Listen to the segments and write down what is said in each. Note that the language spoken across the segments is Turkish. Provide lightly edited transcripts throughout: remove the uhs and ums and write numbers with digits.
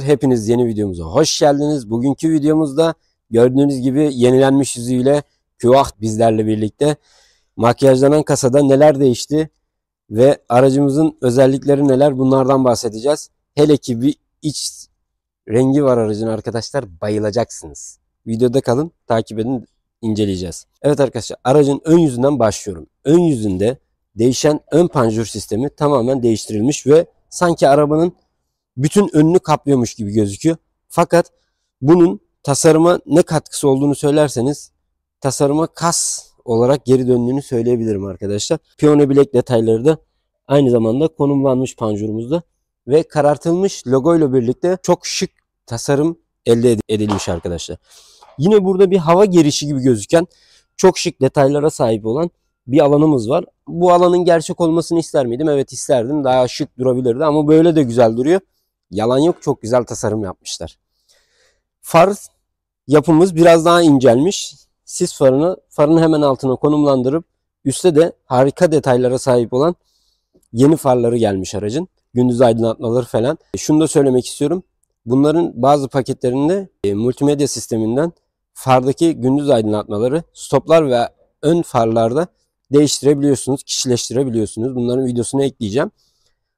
Hepiniz yeni videomuza hoş geldiniz. Bugünkü videomuzda gördüğünüz gibi yenilenmiş yüzüyle Küvaht bizlerle birlikte. Makyajlanan kasada neler değişti ve aracımızın özellikleri neler, bunlardan bahsedeceğiz. Hele ki bir iç rengi var aracın arkadaşlar, bayılacaksınız. Videoda kalın, takip edin, inceleyeceğiz. Evet arkadaşlar, aracın ön yüzünden başlıyorum. Ön yüzünde değişen ön panjur sistemi tamamen değiştirilmiş ve sanki arabanın bütün önünü kaplıyormuş gibi gözüküyor. Fakat bunun tasarıma ne katkısı olduğunu söylerseniz tasarıma kas olarak geri döndüğünü söyleyebilirim arkadaşlar. Piyano bilek detayları da aynı zamanda konumlanmış panjurumuzda ve karartılmış logo ile birlikte çok şık tasarım elde edilmiş arkadaşlar. Yine burada bir hava girişi gibi gözüken çok şık detaylara sahip olan bir alanımız var. Bu alanın gerçek olmasını ister miydim? Evet, isterdim. Daha şık durabilirdi ama böyle de güzel duruyor. Yalan yok, çok güzel tasarım yapmışlar. Far yapımız biraz daha incelmiş. Sis farını hemen altına konumlandırıp üstte de harika detaylara sahip olan yeni farları gelmiş aracın. Gündüz aydınlatmaları falan. Şunu da söylemek istiyorum. Bunların bazı paketlerinde multimedya sisteminden fardaki gündüz aydınlatmaları, stoplar ve ön farlarda değiştirebiliyorsunuz, kişileştirebiliyorsunuz. Bunların videosunu ekleyeceğim.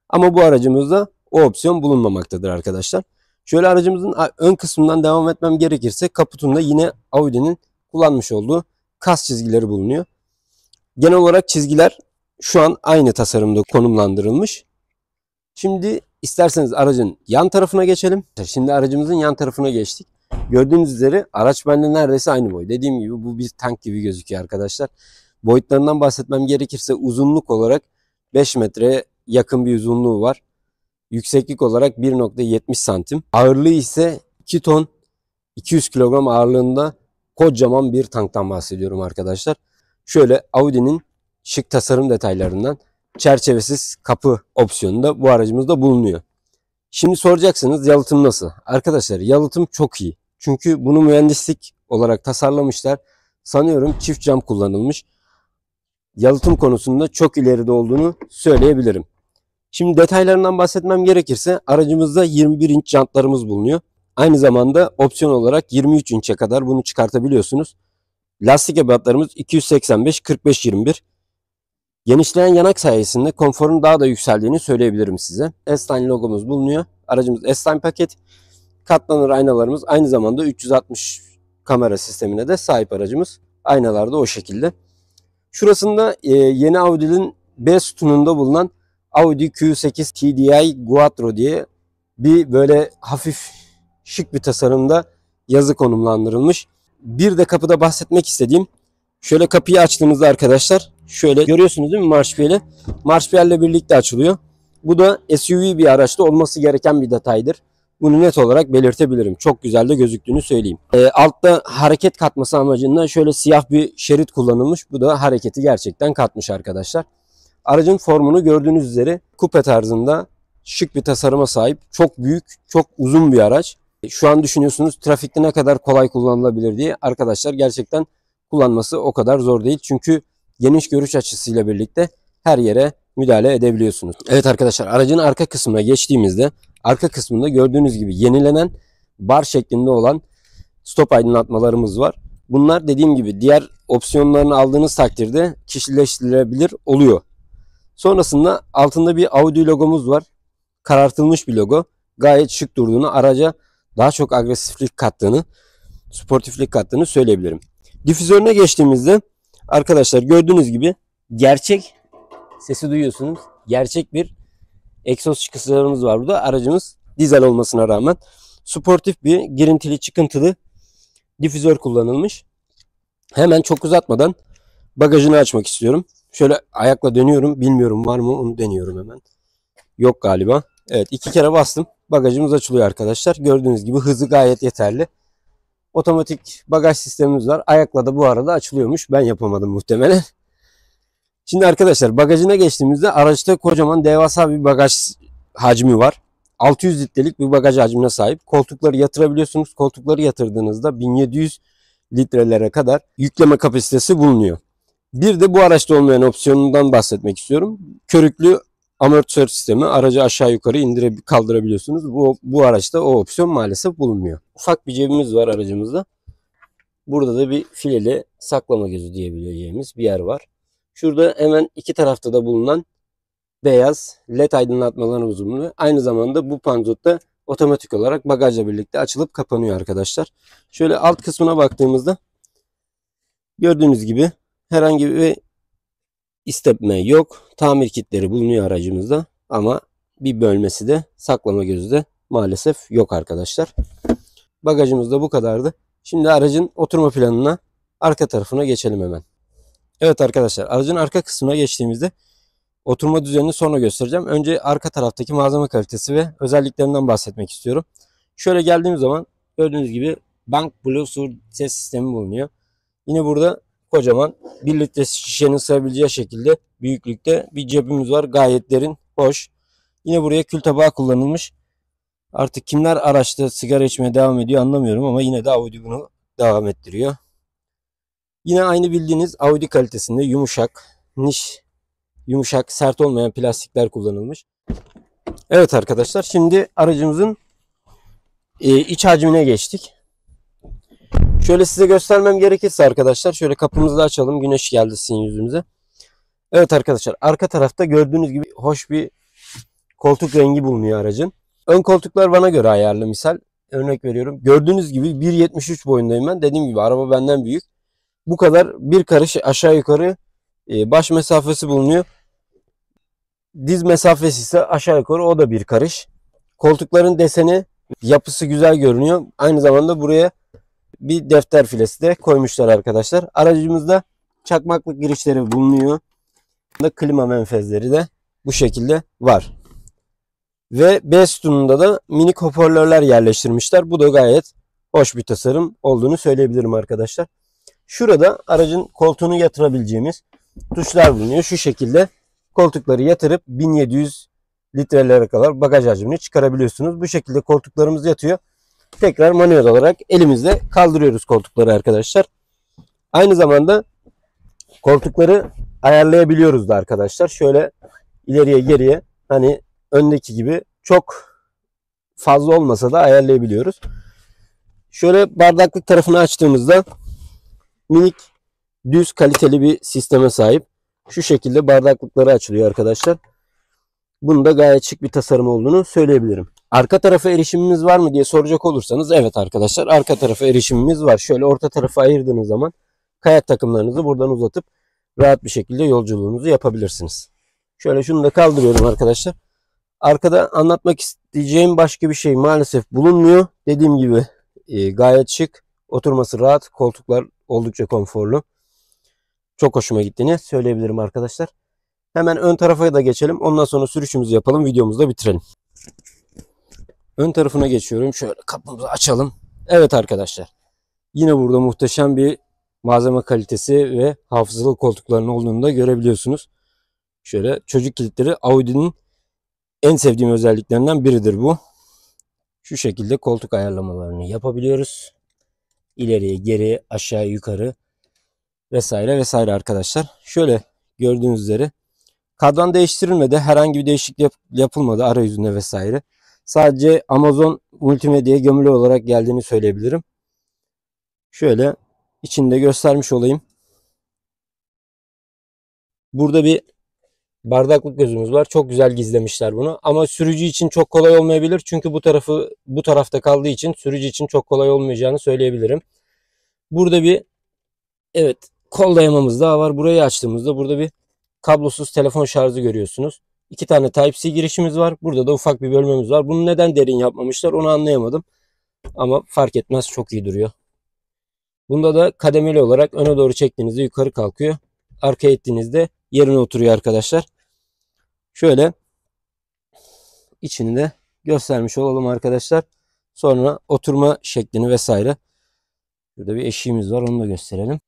Ama bu aracımızda o opsiyon bulunmamaktadır arkadaşlar. Şöyle aracımızın ön kısmından devam etmem gerekirse kaputunda yine Audi'nin kullanmış olduğu kas çizgileri bulunuyor. Genel olarak çizgiler şu an aynı tasarımda konumlandırılmış. Şimdi isterseniz aracın yan tarafına geçelim. Şimdi aracımızın yan tarafına geçtik. Gördüğünüz üzere araç bende neredeyse aynı boy. Dediğim gibi bu bir tank gibi gözüküyor arkadaşlar. Boyutlarından bahsetmem gerekirse uzunluk olarak 5 metreye yakın bir uzunluğu var. Yükseklik olarak 1.70 santim. Ağırlığı ise 2 ton 200 kilogram ağırlığında kocaman bir tanktan bahsediyorum arkadaşlar. Şöyle Audi'nin şık tasarım detaylarından çerçevesiz kapı opsiyonu da bu aracımızda bulunuyor. Şimdi soracaksınız, yalıtım nasıl? Arkadaşlar yalıtım çok iyi. Çünkü bunu mühendislik olarak tasarlamışlar. Sanıyorum çift cam kullanılmış. Yalıtım konusunda çok ileride olduğunu söyleyebilirim. Şimdi detaylarından bahsetmem gerekirse aracımızda 21 inç jantlarımız bulunuyor. Aynı zamanda opsiyon olarak 23 inçe kadar bunu çıkartabiliyorsunuz. Lastik ebatlarımız 285-45-21. Genişleyen yanak sayesinde konforun daha da yükseldiğini söyleyebilirim size. S-Line logomuz bulunuyor. Aracımız S-Line paket. Katlanır aynalarımız, aynı zamanda 360 kamera sistemine de sahip aracımız. Aynalar da o şekilde. Şurasında yeni Audi'nin B sütununda bulunan Audi Q8 TDI Quattro diye bir böyle hafif şık bir tasarımda yazı konumlandırılmış. Bir de kapıda bahsetmek istediğim, şöyle kapıyı açtığımızda arkadaşlar şöyle görüyorsunuz değil mi, marşpiyeli? Marşpiyelle birlikte açılıyor. Bu da SUV bir araçta olması gereken bir detaydır. Bunu net olarak belirtebilirim. Çok güzel de gözüktüğünü söyleyeyim. Altta hareket katması amacıyla şöyle siyah bir şerit kullanılmış. Bu da hareketi gerçekten katmış arkadaşlar. Aracın formunu gördüğünüz üzere kupe tarzında şık bir tasarıma sahip. Çok büyük, çok uzun bir araç. Şu an düşünüyorsunuz trafikte ne kadar kolay kullanılabilir diye. Arkadaşlar gerçekten kullanması o kadar zor değil. Çünkü geniş görüş açısıyla birlikte her yere müdahale edebiliyorsunuz. Evet arkadaşlar, aracın arka kısmına geçtiğimizde arka kısmında gördüğünüz gibi yenilenen bar şeklinde olan stop aydınlatmalarımız var. Bunlar dediğim gibi diğer opsiyonlarını aldığınız takdirde kişileştirilebilir oluyor. Sonrasında altında bir Audi logomuz var. Karartılmış bir logo. Gayet şık durduğunu, araca daha çok agresiflik kattığını, sportiflik kattığını söyleyebilirim. Difüzörüne geçtiğimizde arkadaşlar gördüğünüz gibi gerçek, sesi duyuyorsunuz, gerçek bir egzoz çıkışlarımız var burada. Aracımız dizel olmasına rağmen sportif bir girintili çıkıntılı difüzör kullanılmış. Hemen çok uzatmadan bagajını açmak istiyorum. Şöyle ayakla dönüyorum. Bilmiyorum var mı, onu deniyorum hemen. Yok galiba. Evet, 2 kere bastım. Bagajımız açılıyor arkadaşlar. Gördüğünüz gibi hızı gayet yeterli. Otomatik bagaj sistemimiz var. Ayakla da bu arada açılıyormuş. Ben yapamadım muhtemelen. Şimdi arkadaşlar bagajına geçtiğimizde araçta kocaman devasa bir bagaj hacmi var. 600 litrelik bir bagaj hacmine sahip. Koltukları yatırabiliyorsunuz. Koltukları yatırdığınızda 1700 litrelere kadar yükleme kapasitesi bulunuyor. Bir de bu araçta olmayan opsiyonundan bahsetmek istiyorum. Körüklü amortisör sistemi, aracı aşağı yukarı kaldırabiliyorsunuz. Bu araçta o opsiyon maalesef bulunmuyor. Ufak bir cebimiz var aracımızda. Burada da bir fileli saklama gözü diyebileceğimiz bir yer var. Şurada hemen iki tarafta da bulunan beyaz led aydınlatmaların uzunluğu. Aynı zamanda bu panzotta otomatik olarak bagajla birlikte açılıp kapanıyor arkadaşlar. Şöyle alt kısmına baktığımızda gördüğünüz gibi herhangi bir istepme yok. Tamir kitleri bulunuyor aracımızda ama bir bölmesi de saklama gözü de maalesef yok arkadaşlar. Bagajımız da bu kadardı. Şimdi aracın oturma planına, arka tarafına geçelim hemen. Evet arkadaşlar, aracın arka kısmına geçtiğimizde oturma düzenini sonra göstereceğim. Önce arka taraftaki malzeme kalitesi ve özelliklerinden bahsetmek istiyorum. Şöyle geldiğimiz zaman gördüğünüz gibi Bank Bluetooth ses sistemi bulunuyor. Yine burada kocaman 1 litre şişenin sığabileceği şekilde büyüklükte bir cebimiz var. Gayet derin, hoş. Yine buraya kül tabağı kullanılmış. Artık kimler araçta sigara içmeye devam ediyor anlamıyorum ama yine de Audi bunu devam ettiriyor. Yine aynı bildiğiniz Audi kalitesinde yumuşak, niş, yumuşak, sert olmayan plastikler kullanılmış. Evet arkadaşlar, şimdi aracımızın iç hacmine geçtik. Şöyle size göstermem gerekirse arkadaşlar, şöyle kapımızı da açalım. Güneş geldi sizin yüzünüze. Evet arkadaşlar, arka tarafta gördüğünüz gibi hoş bir koltuk rengi bulunuyor aracın. Ön koltuklar bana göre ayarlı, misal. Örnek veriyorum. Gördüğünüz gibi 1.73 boyundayım ben. Dediğim gibi araba benden büyük. Bu kadar bir karış aşağı yukarı baş mesafesi bulunuyor. Diz mesafesi ise aşağı yukarı o da bir karış. Koltukların deseni, yapısı güzel görünüyor. Aynı zamanda buraya bir defter filesi de koymuşlar arkadaşlar. Aracımızda çakmaklık girişleri bulunuyor. Klima menfezleri de bu şekilde var. Ve B sütununda da minik hoparlörler yerleştirmişler. Bu da gayet hoş bir tasarım olduğunu söyleyebilirim arkadaşlar. Şurada aracın koltuğunu yatırabileceğimiz tuşlar bulunuyor. Şu şekilde koltukları yatırıp 1700 litrelere kadar bagaj hacmini çıkarabiliyorsunuz. Bu şekilde koltuklarımız yatıyor. Tekrar manuel olarak elimizle kaldırıyoruz koltukları arkadaşlar. Aynı zamanda koltukları ayarlayabiliyoruz da arkadaşlar. Şöyle ileriye geriye, hani öndeki gibi çok fazla olmasa da ayarlayabiliyoruz. Şöyle bardaklık tarafını açtığımızda minik, düz, kaliteli bir sisteme sahip. Şu şekilde bardaklıkları açılıyor arkadaşlar. Bunun da gayet şık bir tasarım olduğunu söyleyebilirim. Arka tarafa erişimimiz var mı diye soracak olursanız, evet arkadaşlar, arka tarafa erişimimiz var. Şöyle orta tarafa ayırdığınız zaman kayak takımlarınızı buradan uzatıp rahat bir şekilde yolculuğunuzu yapabilirsiniz. Şöyle şunu da kaldırıyorum arkadaşlar. Arkada anlatmak isteyeceğim başka bir şey maalesef bulunmuyor. Dediğim gibi gayet şık, oturması rahat, koltuklar oldukça konforlu. Çok hoşuma gittiğini söyleyebilirim arkadaşlar. Hemen ön tarafa da geçelim. Ondan sonra sürüşümüzü yapalım. Videomuzu da bitirelim. Ön tarafına geçiyorum. Şöyle kapımızı açalım. Evet arkadaşlar. Yine burada muhteşem bir malzeme kalitesi ve hafızalı koltukların olduğunu da görebiliyorsunuz. Şöyle çocuk kilitleri Audi'nin en sevdiğim özelliklerinden biridir bu. Şu şekilde koltuk ayarlamalarını yapabiliyoruz. İleriye, geriye, aşağı, yukarı vesaire vesaire arkadaşlar. Şöyle gördüğünüz üzere kadran değiştirilmedi. Herhangi bir değişiklik yapılmadı arayüzünde vesaire. Sadece Amazon Multimedya'ya gömülü olarak geldiğini söyleyebilirim. Şöyle içinde göstermiş olayım. Burada bir bardaklık gözümüz var. Çok güzel gizlemişler bunu. Ama sürücü için çok kolay olmayabilir. Çünkü bu tarafta kaldığı için sürücü için çok kolay olmayacağını söyleyebilirim. Burada bir, evet, kol dayamamız daha var. Burayı açtığımızda burada bir kablosuz telefon şarjı görüyorsunuz. 2 tane Type-C girişimiz var. Burada da ufak bir bölmemiz var. Bunu neden derin yapmamışlar onu anlayamadım. Ama fark etmez, çok iyi duruyor. Bunda da kademeli olarak öne doğru çektiğinizde yukarı kalkıyor. Arkaya ittiğinizde yerine oturuyor arkadaşlar. Şöyle içini de göstermiş olalım arkadaşlar. Sonra oturma şeklini vesaire. Burada bir eşiğimiz var, onu da gösterelim.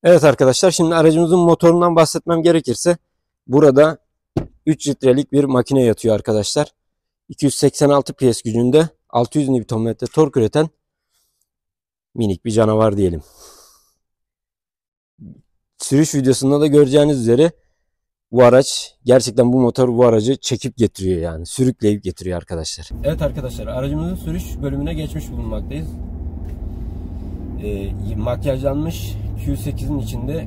Evet arkadaşlar, şimdi aracımızın motorundan bahsetmem gerekirse burada 3 litrelik bir makine yatıyor arkadaşlar. 286 PS gücünde 600 Nm tork üreten minik bir canavar diyelim. Sürüş videosunda da göreceğiniz üzere bu araç gerçekten, bu motor bu aracı çekip getiriyor, yani sürükleyip getiriyor arkadaşlar. Evet arkadaşlar, aracımızın sürüş bölümüne geçmiş bulunmaktayız. Makyajlanmış Q8'in içinde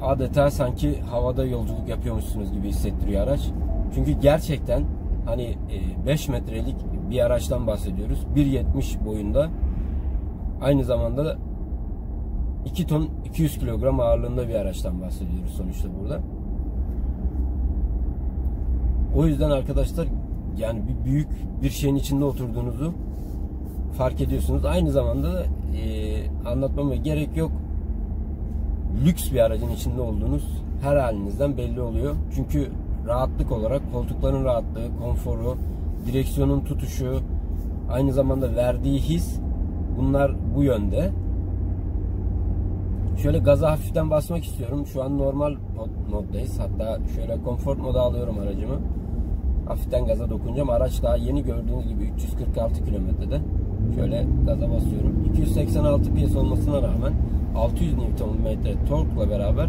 adeta sanki havada yolculuk yapıyormuşsunuz gibi hissettiriyor araç. Çünkü gerçekten hani 5 metrelik bir araçtan bahsediyoruz. 1.70 boyunda, aynı zamanda 2 ton 200 kilogram ağırlığında bir araçtan bahsediyoruz sonuçta burada. O yüzden arkadaşlar, yani büyük bir şeyin içinde oturduğunuzu fark ediyorsunuz. Aynı zamanda da anlatmama gerek yok, lüks bir aracın içinde olduğunuz her halinizden belli oluyor. Çünkü rahatlık olarak koltukların rahatlığı, konforu, direksiyonun tutuşu, aynı zamanda verdiği his, bunlar bu yönde. Şöyle gaza hafiften basmak istiyorum. Şu an normal moddayız. Hatta şöyle konfor moda alıyorum aracımı. Hafiften gaza dokunacağım. Araç daha yeni, gördüğünüz gibi 346 kilometrede. Şöyle gaza basıyorum. 286 PS olmasına rağmen 600 Nm torkla beraber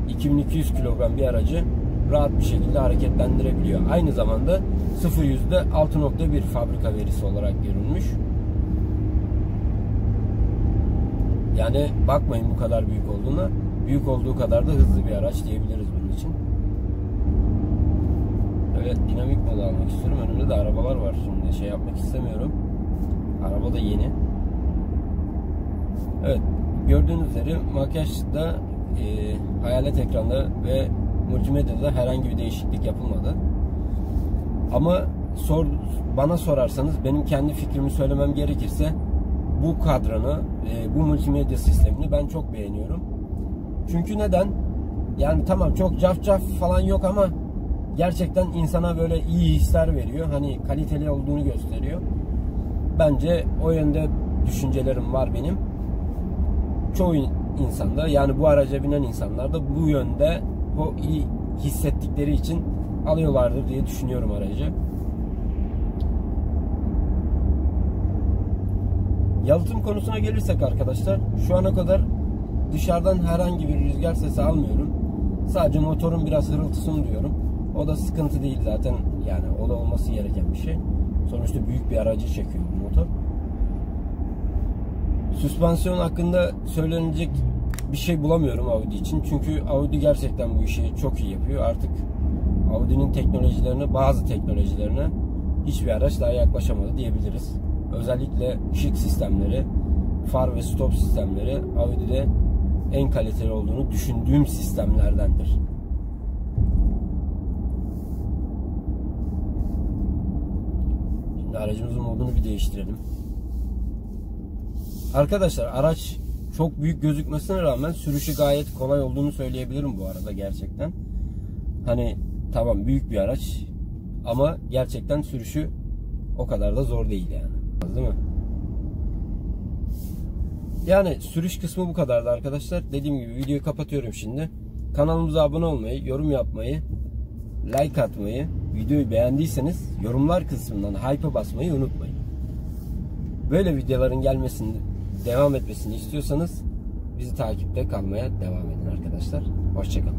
2200 kilogram bir aracı rahat bir şekilde hareketlendirebiliyor. Aynı zamanda 0-100'de 6.1 fabrika verisi olarak görülmüş. Yani bakmayın bu kadar büyük olduğuna. Büyük olduğu kadar da hızlı bir araç diyebiliriz bunun için. Öyle dinamik modu almak istiyorum. Önümde de arabalar var. Şimdi şey yapmak istemiyorum. Araba da yeni. Evet. Gördüğünüz üzere makyajda hayalet ekranda ve multimedyada herhangi bir değişiklik yapılmadı. Ama bana sorarsanız, benim kendi fikrimi söylemem gerekirse, bu kadranı, bu multimedya sistemini ben çok beğeniyorum. Çünkü neden? Yani tamam, çok cafcaf falan yok ama gerçekten insana böyle iyi hisler veriyor. Hani kaliteli olduğunu gösteriyor. Bence o yönde düşüncelerim var benim. Çoğu insanda, yani bu araca binen insanlar da bu yönde o iyi hissettikleri için alıyorlardır diye düşünüyorum aracı. Yalıtım konusuna gelirsek arkadaşlar, şu ana kadar dışarıdan herhangi bir rüzgar sesi almıyorum. Sadece motorun biraz hırıltısını duyuyorum. O da sıkıntı değil zaten, yani o da olması gereken bir şey. Sonuçta büyük bir aracı çekiyor bu motor. Süspansiyon hakkında söylenecek bir şey bulamıyorum Audi için. Çünkü Audi gerçekten bu işi çok iyi yapıyor. Artık Audi'nin teknolojilerine, bazı teknolojilerine hiçbir araç daha yaklaşamadı diyebiliriz. Özellikle ışık sistemleri, far ve stop sistemleri Audi'de en kaliteli olduğunu düşündüğüm sistemlerdendir. Şimdi aracımızın modunu bir değiştirelim. Arkadaşlar, araç çok büyük gözükmesine rağmen sürüşü gayet kolay olduğunu söyleyebilirim bu arada gerçekten. Hani tamam, büyük bir araç ama gerçekten sürüşü o kadar da zor değil yani. Değil mi? Yani sürüş kısmı bu kadardı arkadaşlar. Dediğim gibi videoyu kapatıyorum şimdi. Kanalımıza abone olmayı, yorum yapmayı, like atmayı, videoyu beğendiyseniz yorumlar kısmından hype'a basmayı unutmayın. Böyle videoların devam etmesini istiyorsanız bizi takipte kalmaya devam edin arkadaşlar. Hoşça kalın.